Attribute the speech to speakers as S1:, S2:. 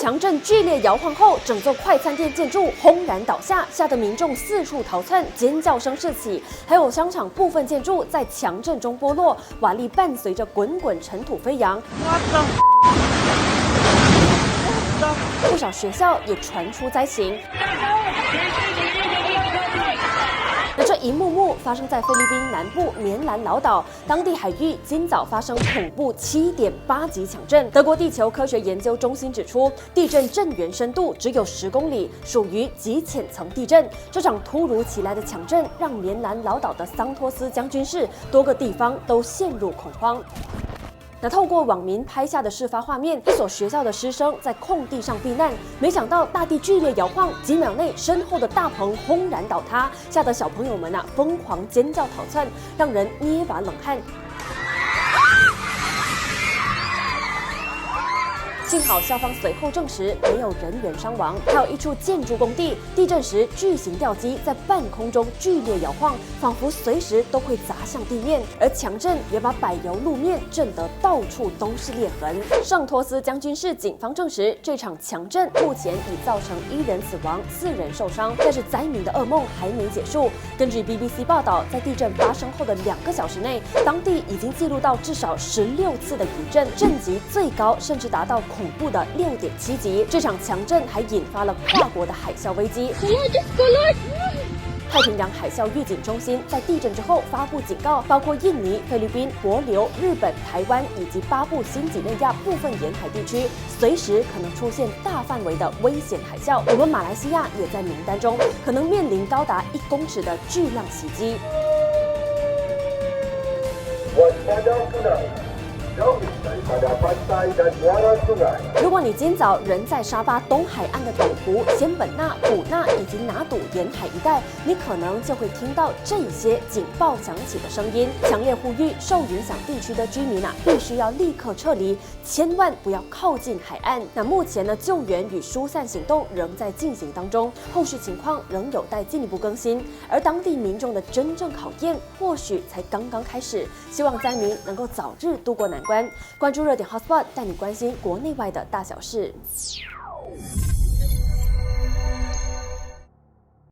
S1: 强震剧烈摇晃后，整座快餐店建筑轰然倒下，吓得民众四处逃窜，尖叫声四起。还有商场部分建筑在强震中剥落，瓦砾伴随着滚滚尘土飞扬。不少学校也传出灾情。而这一幕幕发生在菲律宾南部棉兰老岛，当地海域今早发生恐怖7.8级强震。德国地球科学研究中心指出，地震震源深度只有10公里，属于极浅层地震。这场突如其来的强震让棉兰老岛的桑托斯将军市多个地方都陷入恐慌。那透过网民拍下的事发画面，一所学校的师生在空地上避难，没想到大地剧烈摇晃，几秒内身后的大棚轰然倒塌，吓得小朋友们疯狂尖叫逃窜，让人捏把冷汗。幸好消防随后证实没有人员伤亡。还有一处建筑工地，地震时巨型吊机在半空中剧烈摇晃，仿佛随时都会砸向地面。而强震也把柏油路面震得到处都是裂痕。圣托斯将军市警方证实，这场强震目前已造成1人死亡，4人受伤，但是灾民的噩梦还没结束。根据 BBC 报道，在地震发生后的2个小时内，当地已经记录到至少16次的余震，震级最高甚至达到恐怖的6.7级。这场强震还引发了跨国的海啸危机。太平洋海啸预警中心在地震之后发布警告，包括印尼、菲律宾、帛琉、日本、台湾以及巴布新几内亚部分沿海地区，随时可能出现大范围的危险海啸。我们马来西亚也在名单中，可能面临高达1公尺的巨浪袭击。如果你今早人在沙巴东海岸的斗湖、仙本那、普纳以及拿督沿海一带，你可能就会听到这些警报响起的声音，强烈呼吁受影响地区的居民必须要立刻撤离，千万不要靠近海岸。那目前救援与疏散行动仍在进行当中，后续情况仍有待进一步更新。而当地民众的真正考验或许才刚刚开始，希望灾民能够早日度过难关。关注热点 Hotspot， 带你关心国内外的大小事。